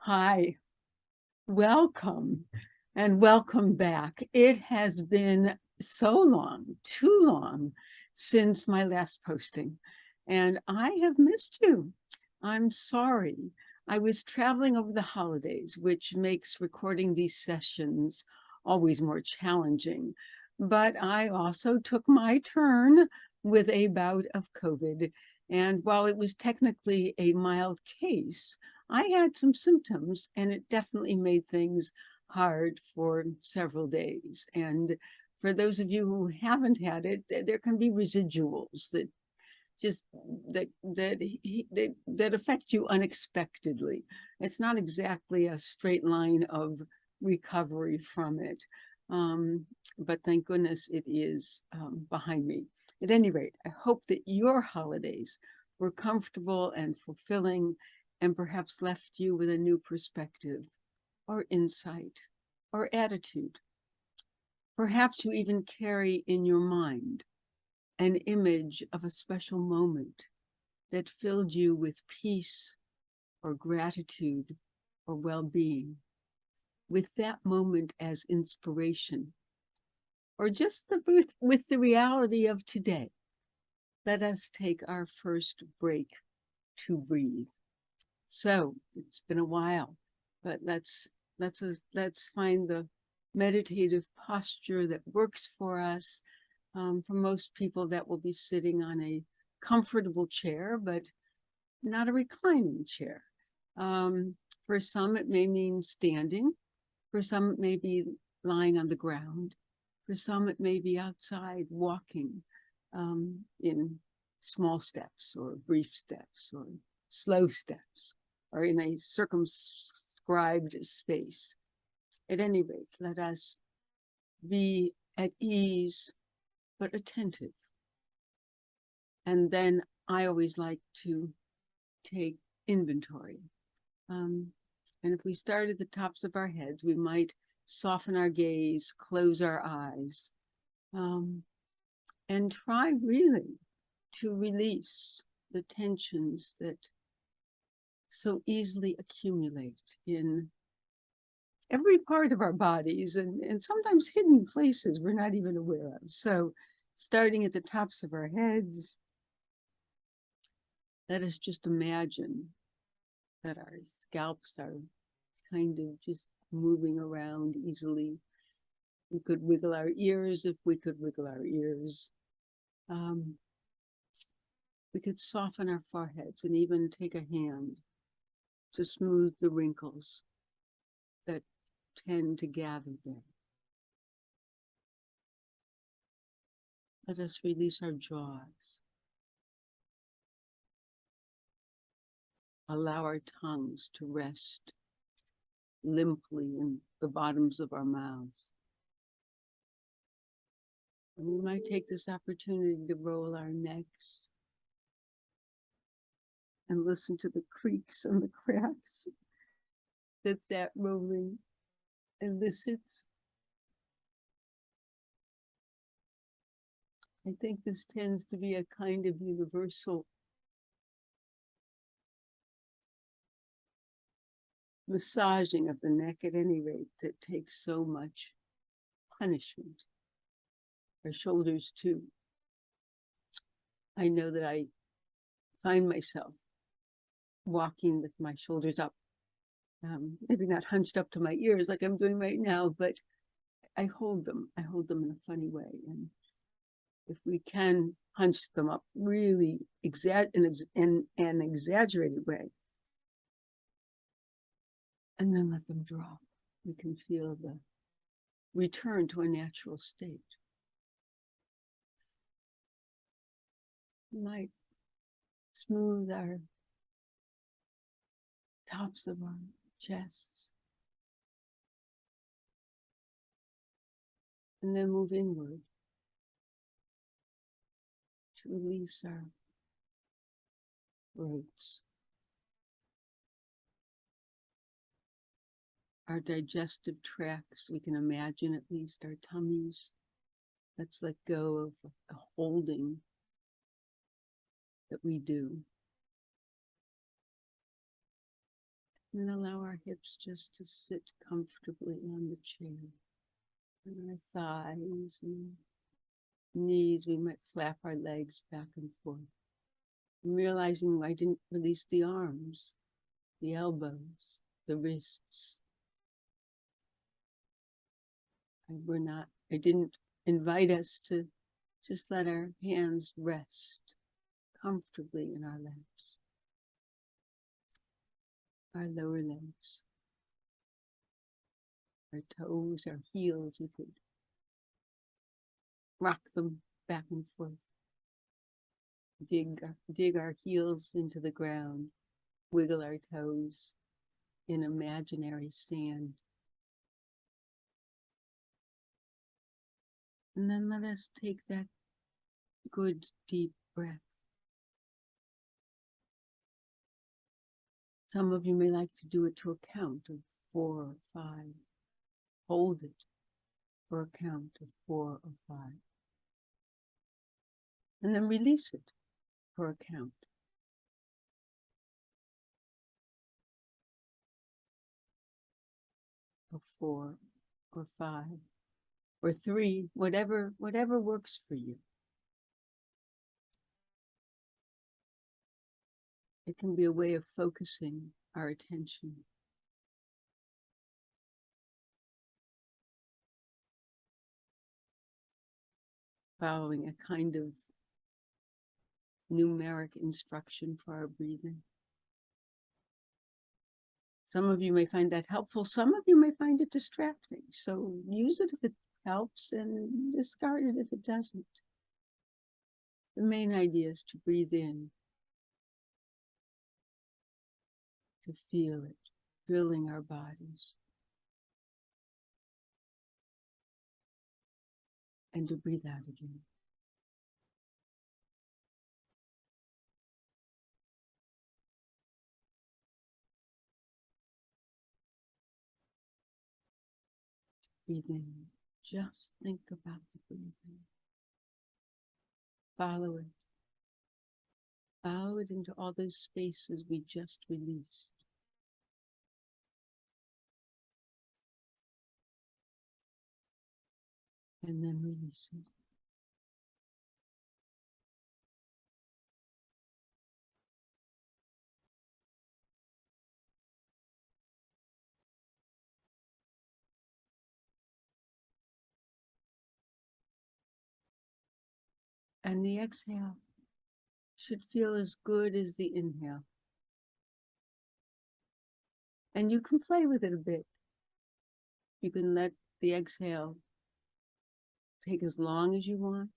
Hi, welcome and welcome back. It has been so long, too long, since my last posting, and I have missed you. I'm sorry. I was traveling over the holidays, which makes recording these sessions always more challenging. But I also took my turn with a bout of COVID. And while it was technically a mild case, I had some symptoms, and it definitely made things hard for several days. And for those of you who haven't had it, there can be residuals that just that affect you unexpectedly. It's not exactly a straight line of recovery from it. But thank goodness it is behind me. At any rate, I hope that your holidays were comfortable and fulfilling and perhaps left you with a new perspective or insight or attitude. Perhaps you even carry in your mind an image of a special moment that filled you with peace or gratitude or well-being, with that moment as inspiration, or just with the reality of today. Let us take our first break to breathe. So it's been a while, but let's find the meditative posture that works for us. For most people, that will be sitting on a comfortable chair, but not a reclining chair. For some, it may mean standing. For some, it may be lying on the ground. For some, it may be outside walking in small steps or brief steps or slow steps or in a circumscribed space. At any rate, let us be at ease but attentive. And then I always like to take inventory. And if we start at the tops of our heads, we might soften our gaze, close our eyes, and try really to release the tensions that so easily accumulate in every part of our bodies and sometimes hidden places we're not even aware of. So starting at the tops of our heads, let us just imagine that our scalps are kind of just moving around easily. We could wiggle our ears if we could wiggle our ears. We could soften our foreheads and even take a hand to smooth the wrinkles that tend to gather there. Let us release our jaws. Allow our tongues to rest limply in the bottoms of our mouths. And we might take this opportunity to roll our necks and listen to the creaks and the cracks that rolling elicits. I think this tends to be a kind of universal massaging of the neck, at any rate, that takes so much punishment. Our shoulders too. I know that I find myself walking with my shoulders up, maybe not hunched up to my ears like I'm doing right now, but I hold them in a funny way. And if we can hunch them up really in an exaggerated way, and then let them drop, we can feel the return to a natural state. We might smooth our tops of our chests, and then move inward to release our throats, our digestive tracts. We can imagine at least our tummies. Let's let go of the holding that we do. And allow our hips just to sit comfortably on the chair. And our thighs and knees, we might flap our legs back and forth. And realizing I didn't release the arms, the elbows, the wrists. I didn't invite us to just let our hands rest comfortably in our laps. Our lower legs, our toes, our heels, we could rock them back and forth. Dig our heels into the ground, wiggle our toes in imaginary sand. And then let us take that good deep breath. Some of you may like to do it to a count of 4 or 5. Hold it for a count of 4 or 5. And then release it for a count. Of 4 or 5 or 3, whatever works for you. It can be a way of focusing our attention. Following a kind of numeric instruction for our breathing. Some of you may find that helpful. Some of you may find it distracting. So use it if it helps and discard it if it doesn't. The main idea is to breathe in, to feel it, filling our bodies, and to breathe out again. Breathe in. Just think about the breathing. Follow it. Follow it into all those spaces we just released. And then release it. And the exhale should feel as good as the inhale. And you can play with it a bit. You can let the exhale take as long as you want,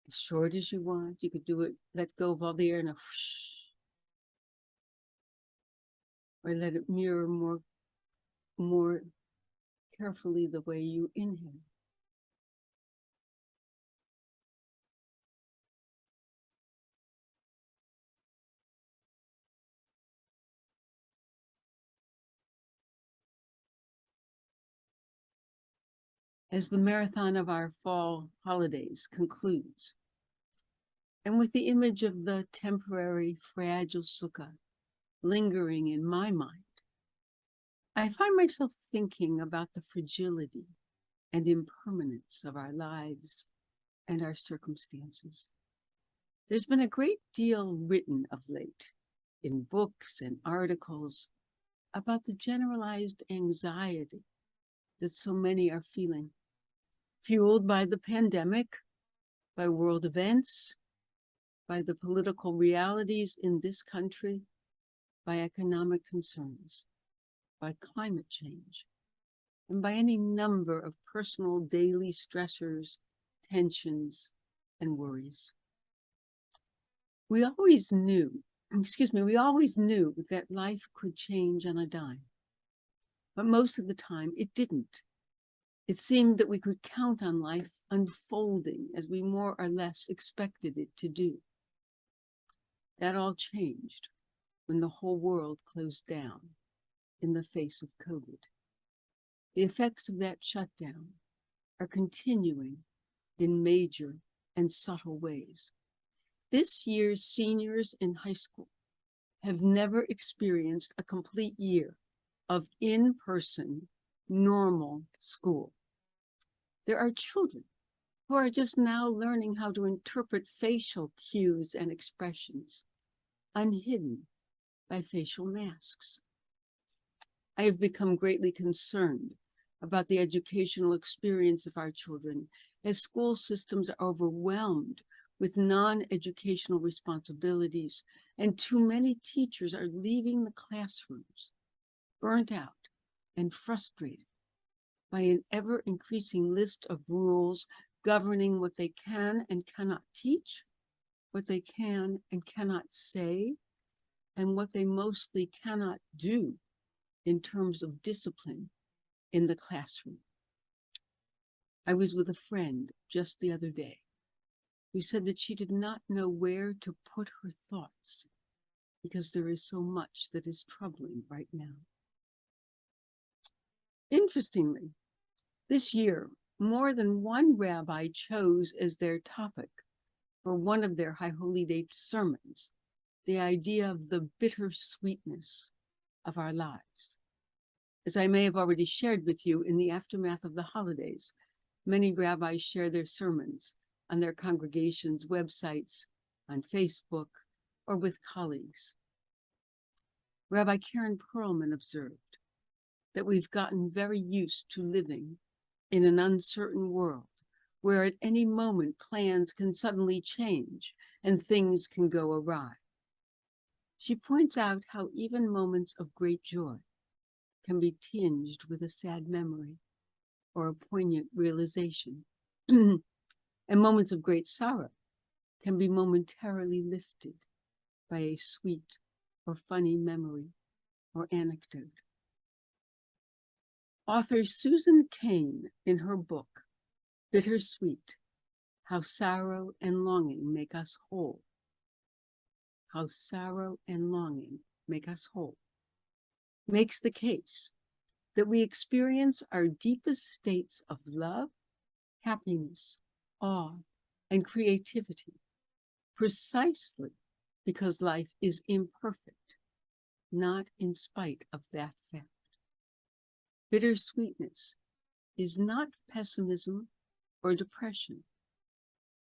as short as you want. You could do it, let go of all the air in a whoosh, or let it mirror more carefully the way you inhale. As the marathon of our fall holidays concludes, and with the image of the temporary fragile sukkah lingering in my mind, I find myself thinking about the fragility and impermanence of our lives and our circumstances. There's been a great deal written of late in books and articles about the generalized anxiety that so many are feeling, fueled by the pandemic, by world events, by the political realities in this country, by economic concerns, by climate change, and by any number of personal daily stressors, tensions, and worries. We always knew that life could change on a dime, but most of the time it didn't. It seemed that we could count on life unfolding as we more or less expected it to do. That all changed when the whole world closed down in the face of COVID. The effects of that shutdown are continuing in major and subtle ways. This year's seniors in high school have never experienced a complete year of in-person, normal school. There are children who are just now learning how to interpret facial cues and expressions, unhidden by facial masks. I have become greatly concerned about the educational experience of our children as school systems are overwhelmed with non-educational responsibilities, and too many teachers are leaving the classrooms burnt out and frustrated by an ever-increasing list of rules governing what they can and cannot teach, what they can and cannot say, and what they mostly cannot do in terms of discipline in the classroom. I was with a friend just the other day who said that she did not know where to put her thoughts because there is so much that is troubling right now. Interestingly, this year, more than one rabbi chose as their topic for one of their High Holy Day sermons the idea of the bittersweetness of our lives. As I may have already shared with you, in the aftermath of the holidays, many rabbis share their sermons on their congregations' websites, on Facebook, or with colleagues. Rabbi Karen Perlman observed that we've gotten very used to living in an uncertain world where at any moment plans can suddenly change and things can go awry. She points out how even moments of great joy can be tinged with a sad memory or a poignant realization. And moments of great sorrow can be momentarily lifted by a sweet or funny memory or anecdote. Author Susan Cain, in her book, Bittersweet, How Sorrow and Longing Make Us Whole. How Sorrow and Longing Make Us Whole, makes the case that we experience our deepest states of love, happiness, awe, and creativity precisely because life is imperfect, not in spite of that fact. Bittersweetness is not pessimism or depression.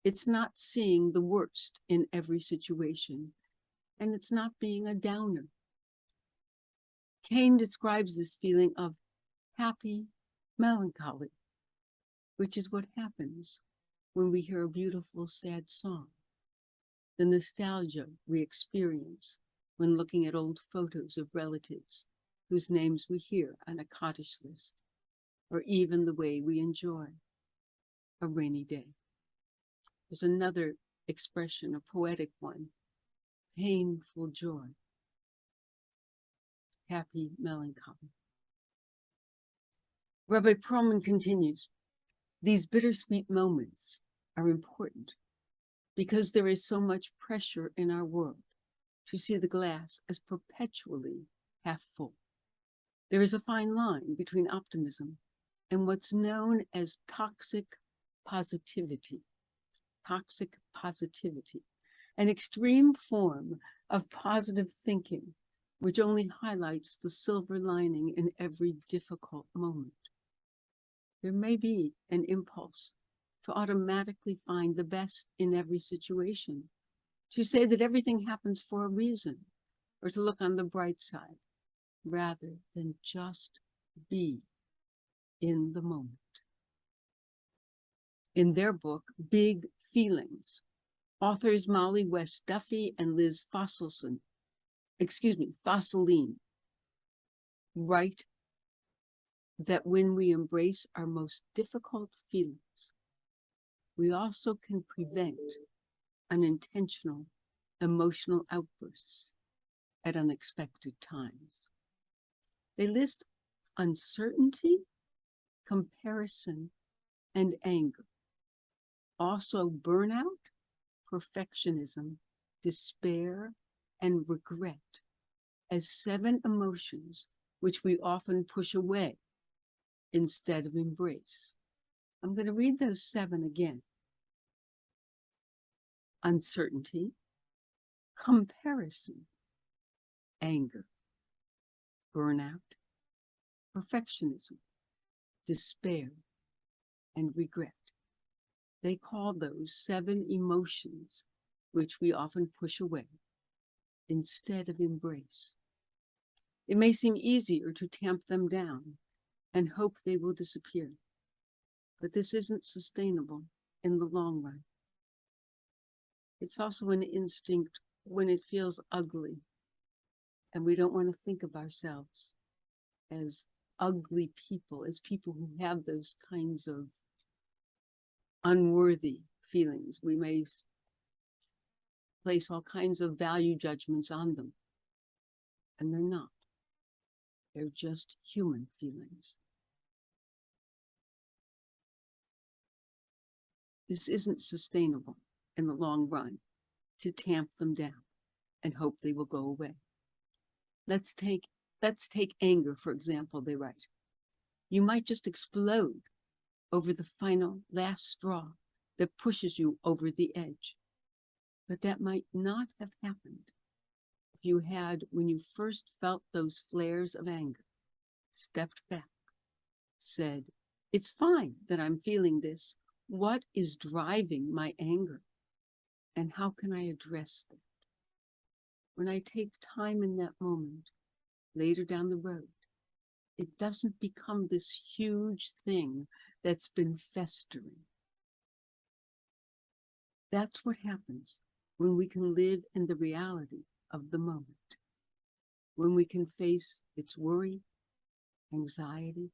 It's not seeing the worst in every situation, and it's not being a downer. Cain describes this feeling of happy melancholy, which is what happens when we hear a beautiful, sad song. The nostalgia we experience when looking at old photos of relatives whose names we hear on a cottage list, or even the way we enjoy a rainy day. There's another expression, a poetic one, painful joy, happy melancholy. Rabbi Perlman continues, these bittersweet moments are important because there is so much pressure in our world to see the glass as perpetually half full. There is a fine line between optimism and what's known as toxic positivity, an extreme form of positive thinking, which only highlights the silver lining in every difficult moment. There may be an impulse to automatically find the best in every situation, to say that everything happens for a reason, or to look on the bright side, rather than just be in the moment. In their book, Big Feelings, authors Molly West Duffy and Liz Fosseline, write that when we embrace our most difficult feelings, we also can prevent unintentional emotional outbursts at unexpected times. They list uncertainty, comparison, and anger. Also burnout, perfectionism, despair, and regret as 7 emotions which we often push away instead of embrace. I'm going to read those 7 again. Uncertainty, comparison, anger, burnout, perfectionism, despair, and regret. They call those 7 emotions which we often push away instead of embrace. It may seem easier to tamp them down and hope they will disappear, but this isn't sustainable in the long run. It's also an instinct when it feels ugly, and we don't want to think of ourselves as ugly people, as people who have those kinds of unworthy feelings. We may place all kinds of value judgments on them, and they're not. They're just human feelings. This isn't sustainable in the long run to tamp them down and hope they will go away. Let's take anger, for example, they write. You might just explode over the final last straw that pushes you over the edge. But that might not have happened if you had, when you first felt those flares of anger, stepped back, said, it's fine that I'm feeling this. What is driving my anger? And how can I address that? When I take time in that moment, later down the road, it doesn't become this huge thing that's been festering. That's what happens when we can live in the reality of the moment, when we can face its worry, anxiety,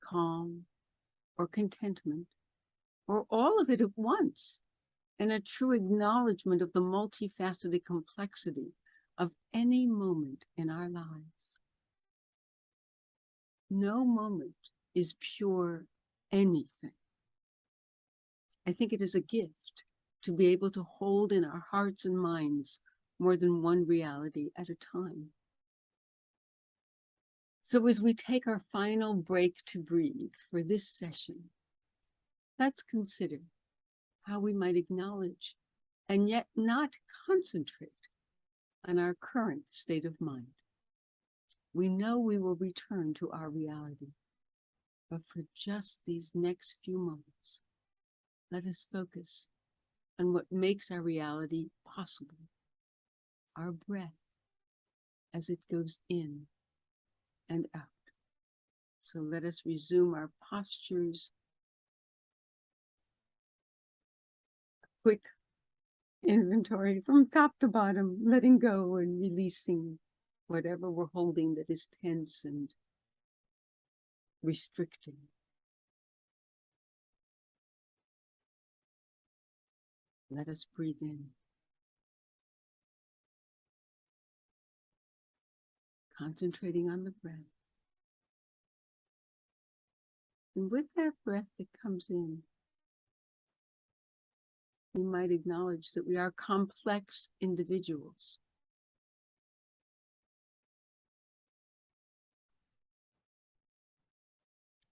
calm, or contentment, or all of it at once, and a true acknowledgement of the multifaceted complexity of any moment in our lives. No moment is pure anything. I think it is a gift to be able to hold in our hearts and minds more than one reality at a time. So as we take our final break to breathe for this session, let's consider how we might acknowledge and yet not concentrate on our current state of mind. We know we will return to our reality, but for just these next few moments, let us focus on what makes our reality possible, our breath as it goes in and out. So let us resume our postures. A quick inventory from top to bottom, letting go and releasing whatever we're holding that is tense and restricting. Let us breathe in. Concentrating on the breath. And with that breath that comes in, we might acknowledge that we are complex individuals.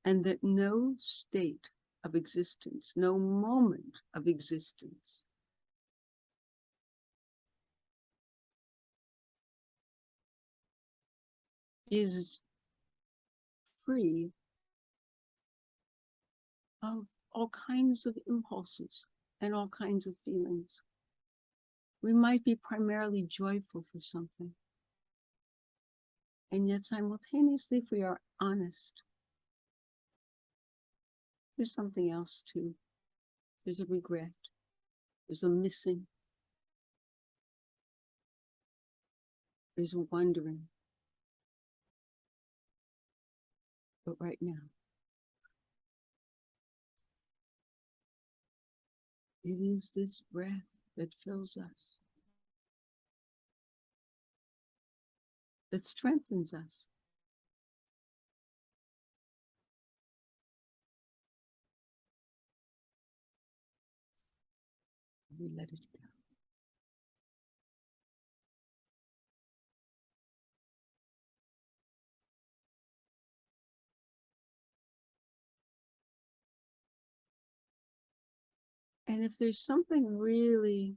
And that no state of existence, no moment of existence is free of all kinds of impulses and all kinds of feelings. We might be primarily joyful for something, and yet simultaneously, if we are honest, there's something else too. There's a regret, there's a missing, there's a wondering. But right now, it is this breath that fills us, that strengthens us. We let it go. And if there's something really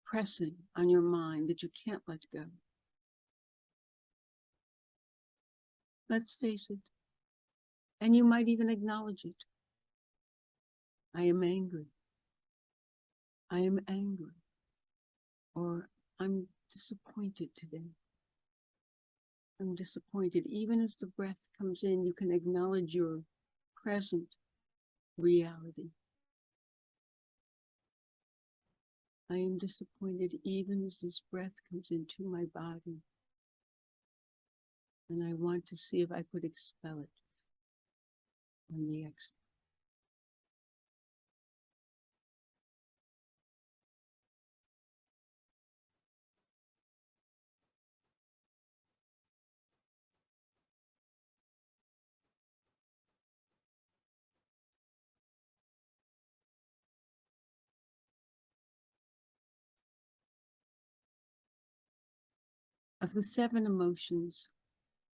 pressing on your mind that you can't let go, Let's face it. And you might even acknowledge it. I am angry. I am angry. Or I'm disappointed today. I'm disappointed. Even as the breath comes in, you can acknowledge your present reality. I am disappointed even as this breath comes into my body. And I want to see if I could expel it on the exhale. Of the 7 emotions,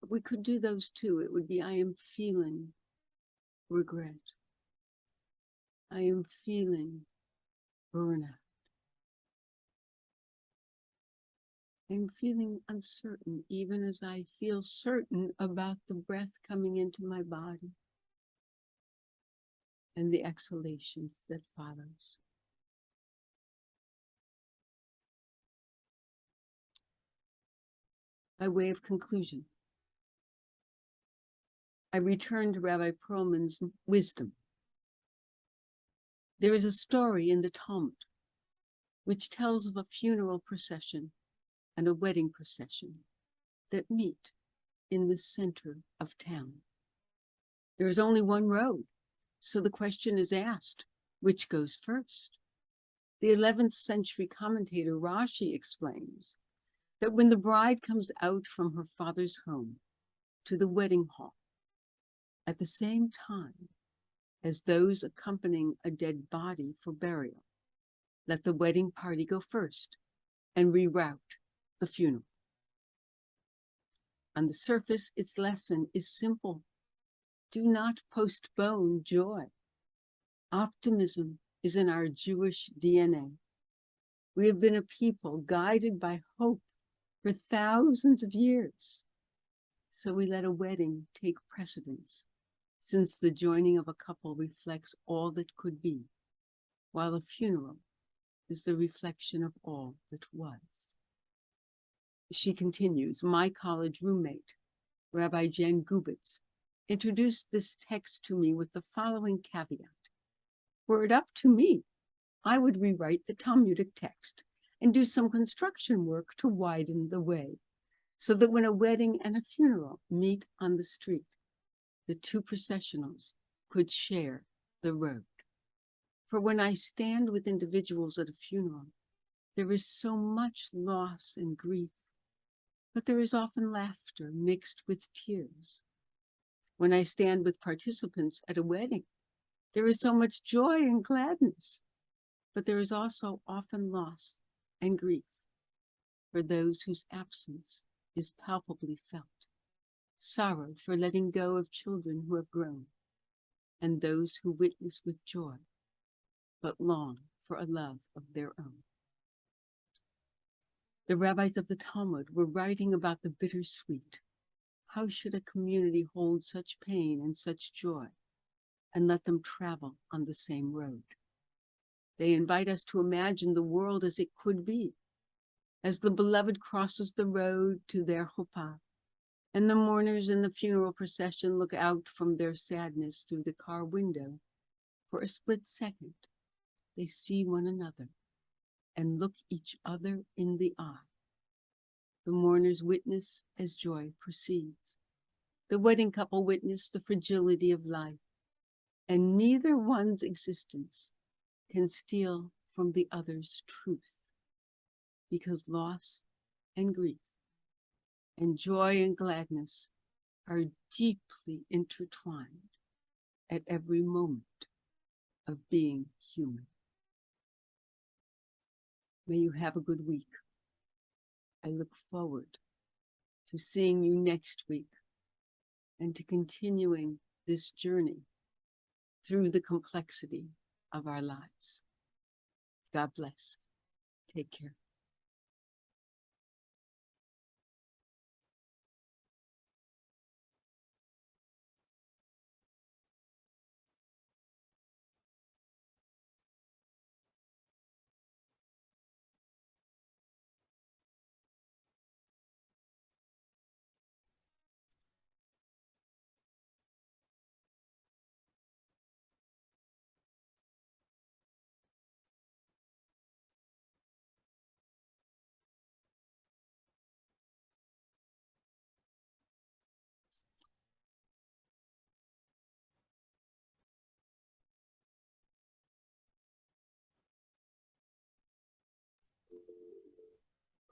we could do those 2. It would be, I am feeling regret. I am feeling burnout. I'm feeling uncertain, even as I feel certain about the breath coming into my body and the exhalation that follows. By way of conclusion, I return to Rabbi Perlman's wisdom. There is a story in the Talmud which tells of a funeral procession and a wedding procession that meet in the center of town. There is only one road, so the question is asked, which goes first? The 11th century commentator Rashi explains that when the bride comes out from her father's home to the wedding hall, at the same time as those accompanying a dead body for burial, let the wedding party go first and reroute the funeral. On the surface, its lesson is simple. Do not postpone joy. Optimism is in our Jewish DNA. We have been a people guided by hope for thousands of years. So we let a wedding take precedence, since the joining of a couple reflects all that could be, while a funeral is the reflection of all that was. She continues, my college roommate, Rabbi Jen Gubitz, introduced this text to me with the following caveat. Were it up to me, I would rewrite the Talmudic text and do some construction work to widen the way, so that when a wedding and a funeral meet on the street, the 2 processionals could share the road. For when I stand with individuals at a funeral, there is so much loss and grief, but there is often laughter mixed with tears. When I stand with participants at a wedding, there is so much joy and gladness, but there is also often loss and grief for those whose absence is palpably felt, sorrow for letting go of children who have grown, and those who witness with joy, but long for a love of their own. The rabbis of the Talmud were writing about the bittersweet. How should a community hold such pain and such joy and let them travel on the same road? They invite us to imagine the world as it could be, as the beloved crosses the road to their chuppah, and the mourners in the funeral procession look out from their sadness through the car window. For a split second, they see one another and look each other in the eye. The mourners witness as joy proceeds. The wedding couple witness the fragility of life, and neither one's existence can steal from the other's truth, because loss and grief and joy and gladness are deeply intertwined at every moment of being human. May you have a good week. I look forward to seeing you next week and to continuing this journey through the complexity of our lives. God bless. Take care.